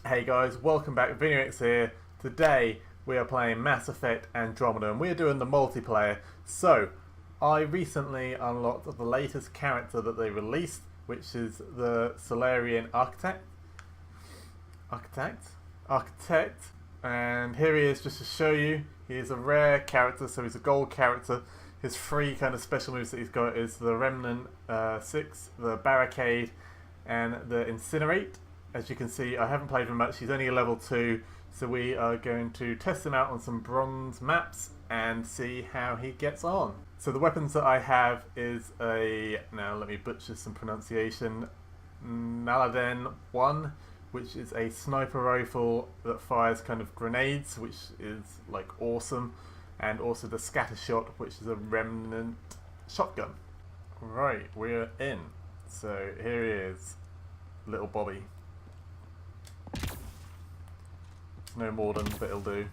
Hey guys, welcome back. Vinnyruex here. Today we are playing Mass Effect Andromeda and we're doing the multiplayer. So, I recently unlocked the latest character that they released, which is the Salarian Architect. And here he is just to show you. He is a rare character, so he's a gold character. His three kind of special moves that he's got is the Remnant 6, the Barricade, and the Incinerate. As you can see, I haven't played him much. He's only a level 2, so we are going to test him out on some bronze maps and see how he gets on. So the weapons that I have is a, now let me butcher some pronunciation, Naladen 1, which is a sniper rifle that fires kind of grenades, which is like awesome, and also the scatter shot, which is a remnant shotgun. Right, we're in. So here he is, little Bobby. No more than, but it'll do.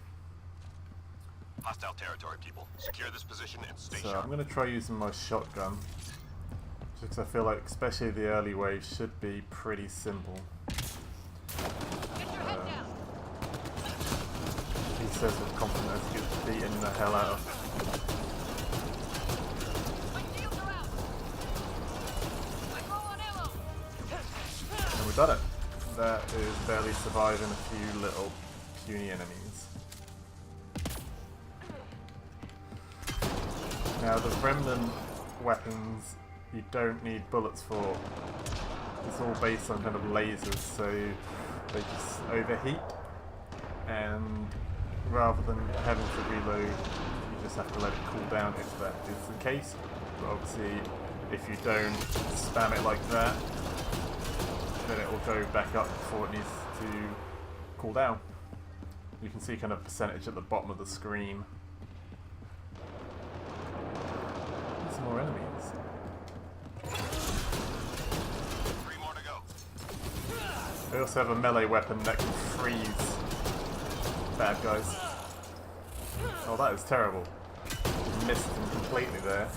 Hostile territory, people. Secure this position and stay So sharp. I'm going to try using my shotgun, just because I feel like especially the early wave should be pretty simple. He says with confidence he gets beaten the hell out of. And we've done it. That is barely surviving a few little puny enemies. Now the remnant weapons you don't need bullets for. It's all based on kind of lasers, so they just overheat, and rather than having to reload, you just have to let it cool down if that is the case. But obviously if you don't spam it like that, then it will go back up before it needs to cool down. You can see kind of percentage at the bottom of the screen. Some more enemies. 3 more to go. They also have a melee weapon that can freeze bad guys. Oh, that is terrible. Missed them completely there.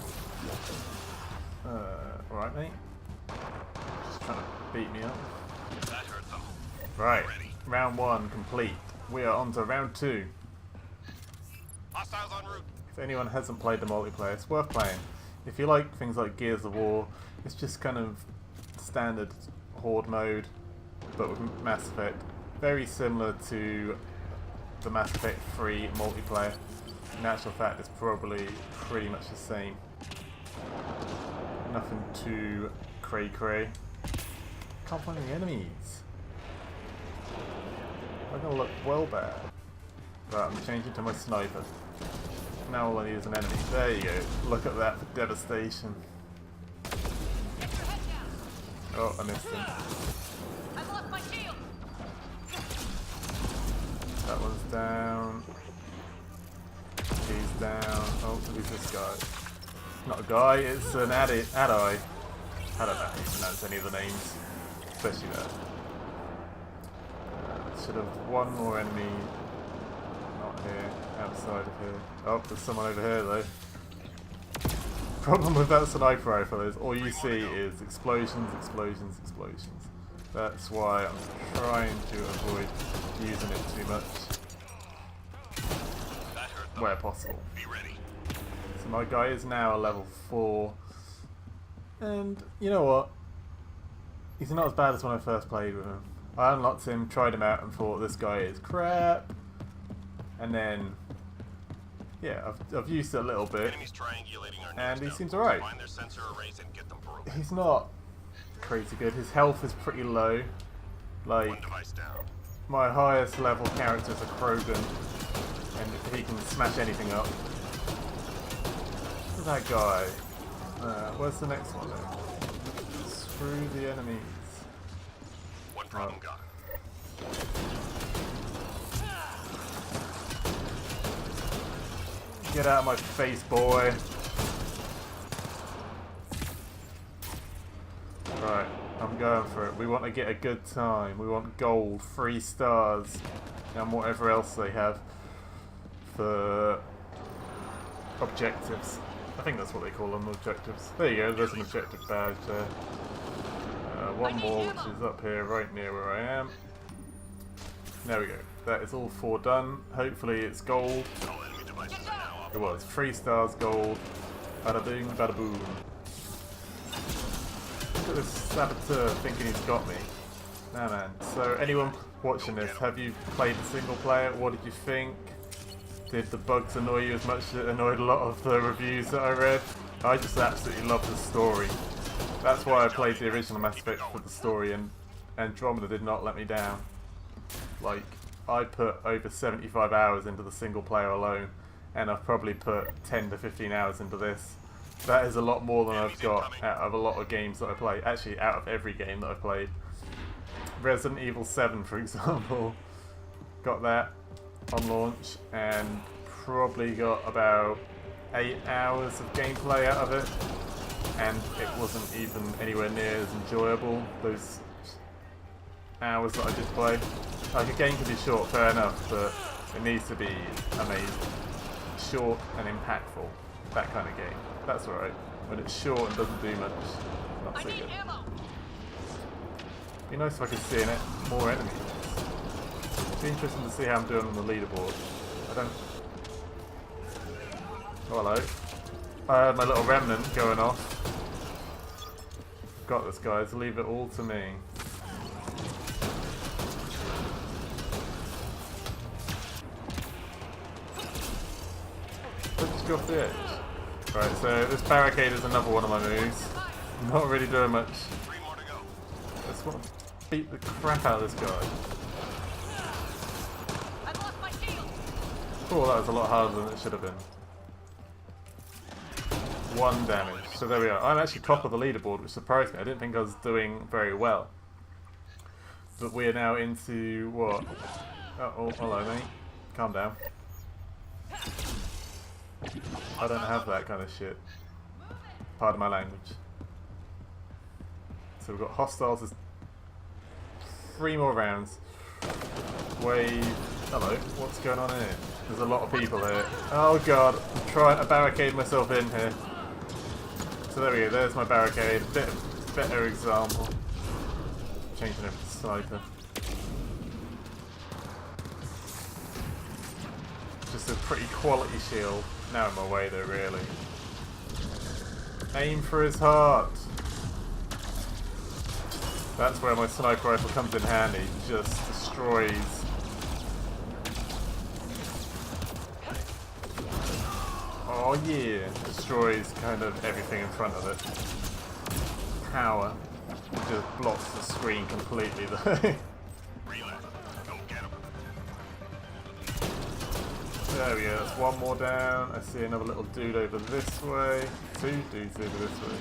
Alright, mate. Just trying to beat me up. That hurt them. Right, round 1 complete. We are on to round 2. Hostiles en route. If anyone hasn't played the multiplayer, it's worth playing. If you like things like Gears of War, it's just kind of standard horde mode, but with Mass Effect. Very similar to the Mass Effect 3 multiplayer. In actual fact, it's probably pretty much the same. Nothing too cray-cray. Can't find any enemies. I'm gonna look well bad. Right, I'm changing to my sniper. Now all I need is an enemy. There you go. Look at that for devastation. Oh, I missed him. That one's down. He's down. Oh, who's this guy? Not a guy, it's an adi. I don't know how to pronounce any of the names. Especially that. Should have one more enemy. Not here, outside of here. Oh, there's someone over here though. Problem with that sniper rifle is all you see is explosions, explosions, explosions. That's why I'm trying to avoid using it too much where possible. Be ready. So my guy is now a level 4. And you know what? He's not as bad as when I first played with him. I unlocked him, tried him out, and thought this guy is crap. And then, yeah, I've used it a little bit, Enemies triangulating our and he nose seems now. alright. Find their sensor arrays and get them broken. He's not crazy good. His health is pretty low. One Like, device down. my highest level character is a Krogan, and he can smash anything up. Where's that guy? Where's the next one then? Screw the enemies. One problem gone. Get out of my face, boy. Right, I'm going for it. We want to get a good time. We want gold, 3 stars, and whatever else they have for objectives. I think that's what they call them, objectives. There you go, there's an objective badge there. One more, which is up here, right near where I am. There we go. That is all 4 done. Hopefully it's gold. All enemy devices are now It was 3 stars gold. Bada boom, bada boom. Look at this saboteur thinking he's got me. Nah, man. So anyone watching this, have you played the single player? What did you think? Did the bugs annoy you as much as it annoyed a lot of the reviews that I read? I just absolutely love the story. That's why I played the original Mass Effect for the story, and Andromeda did not let me down. Like, I put over 75 hours into the single player alone, and I've probably put 10 to 15 hours into this. That is a lot more than I've got out of a lot of games that I play. Actually, out of every game that I've played. Resident Evil 7, for example, got that on launch, and probably got about 8 hours of gameplay out of it, and it wasn't even anywhere near as enjoyable, those hours that I did play. Like, a game can be short, fair enough, but it needs to be amazing. Short and impactful. That kind of game. That's alright. When it's short and doesn't do much, not so good. Be nice if I could see in it more enemies. It'd be interesting to see how I'm doing on the leaderboard. I don't... Oh, hello. I had my little remnant going off. Got this, guys. Leave it all to me. Let's just go off the edge. Right, so this barricade is another one of my moves. Not really doing much. 3 more to go. I just want to beat the crap out of this guy. Oh, that was a lot harder than it should have been. 1 damage. So there we are. I'm actually top of the leaderboard, which surprised me. I didn't think I was doing very well. But we are now into what? Oh, hello, mate. Calm down. I don't have that kind of shit. Pardon my language. So we've got hostiles. There's 3 more rounds. Wave. Hello. What's going on here? There's a lot of people here. Oh god. I'm trying to barricade myself in here. So there we go. There's my barricade. A bit better example. Changing over to sniper. Just a pretty quality shield. Now in my way though, really. Aim for his heart. That's where my sniper rifle comes in handy. Just destroys. Oh yeah, destroys kind of everything in front of it. Power. Just blocks the screen completely though. Relay. Go get him. There we go, that's 1 more down. I see another little dude over this way. 2 dudes over this way.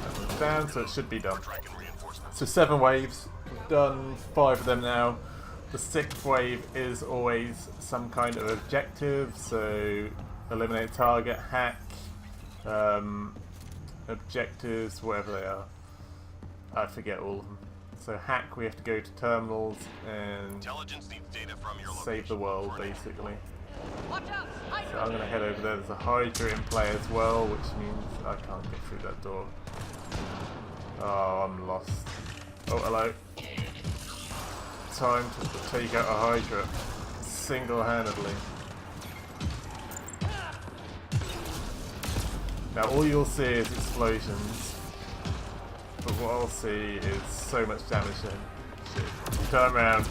That one's down, so it should be done. Tracking reinforcements. So 7 waves. We've done 5 of them now. The 6th wave is always some kind of objective, so eliminate target, hack, objectives, whatever they are. I forget all of them. So hack, we have to go to terminals and Intelligence needs data from your save the location. world, Coordinate. basically. So I'm going to head over there. There's a Hydra in play as well, which means I can't get through that door. Oh, I'm lost. Oh, hello. Time to take out a Hydra single-handedly. Now all you'll see is explosions, but what I'll see is so much damage in. Shit. Turn around.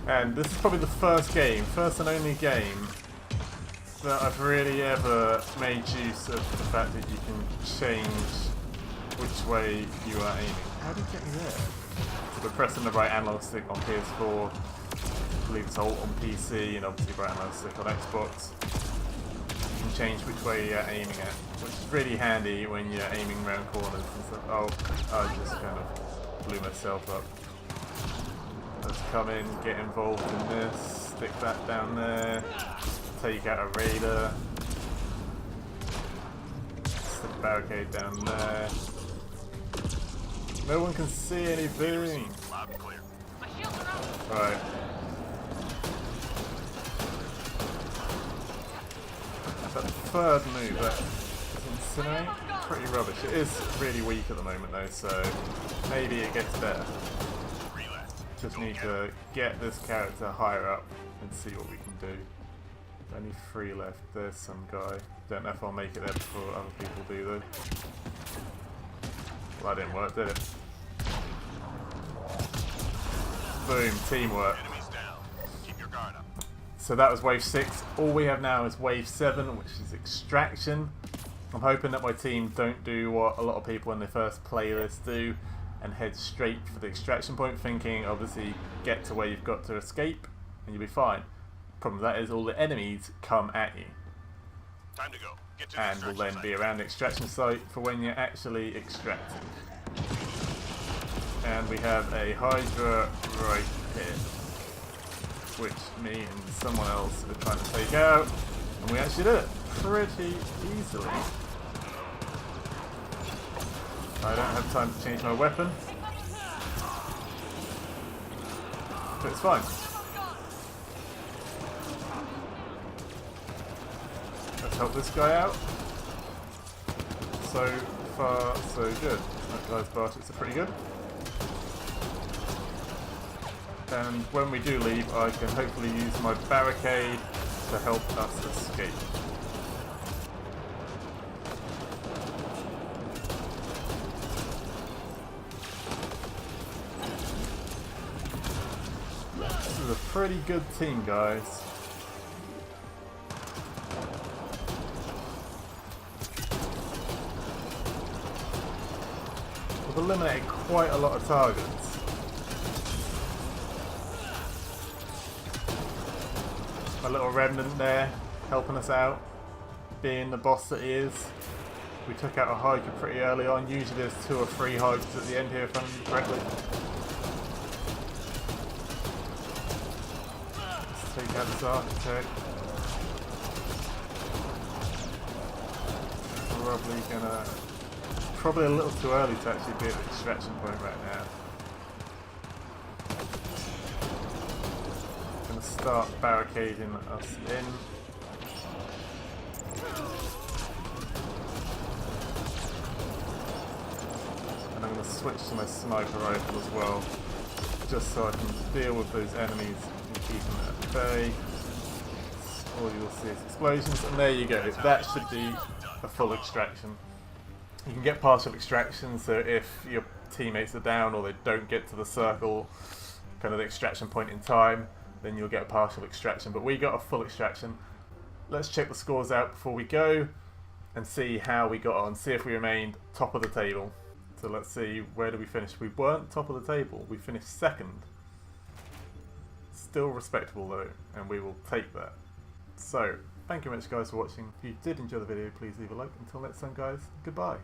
And this is probably the first and only game that I've really ever made use of the fact that you can change which way you are aiming. How did you get me there? So we're pressing the right analog stick on PS4, I believe it's alt on PC, and obviously right analog stick on Xbox. You can change which way you're aiming at, which is really handy when you're aiming around corners and stuff. Oh, I just kind of blew myself up. Let's come in, get involved in this, stick that down there. Take out a raider. Stick a barricade down there. No one can see anything. Loud and clear. Right. That third move, that is Incinerate, pretty rubbish. It is really weak at the moment though, so maybe it gets better. Just need to get this character higher up and see what we can do. Only 3 left. There's some guy. Don't know if I'll make it there before other people do though. Well, that didn't work, did it? Boom, teamwork. So that was wave 6. All we have now is wave 7, which is extraction. I'm hoping that my team don't do what a lot of people when they first play this do and head straight for the extraction point, thinking obviously get to where you've got to escape and you'll be fine. Problem with that is all the enemies come at you. Time to go. Get to the And will then site. be around the extraction site for when you're actually extracting. And we have a Hydra right here, which me and someone else are trying to take out, and we actually did it pretty easily. I don't have time to change my weapon, but it's fine. Let's help this guy out. So far, so good. That guy's barchets are pretty good. And when we do leave, I can hopefully use my barricade to help us escape. This is a pretty good team, guys. We've eliminated quite a lot of targets. A little remnant there, helping us out, being the boss that he is. We took out a hiker pretty early on. Usually there's 2 or 3 hikers at the end here if I remember correctly. Let's take out this architect. Probably a little too early to actually be at the extraction point right now. Start barricading us in. And I'm going to switch to my sniper rifle as well, just so I can deal with those enemies and keep them at bay. All you'll see is explosions, and there you go. That should be a full extraction. You can get partial extraction, so if your teammates are down or they don't get to the circle, kind of the extraction point in time, then you'll get a partial extraction. But we got a full extraction. Let's check the scores out before we go and see how we got on, see if we remained top of the table. So let's see, where did we finish? We weren't top of the table, we finished 2nd. Still respectable though, and we will take that. So, thank you very much guys for watching. If you did enjoy the video, please leave a like. Until next time guys, goodbye.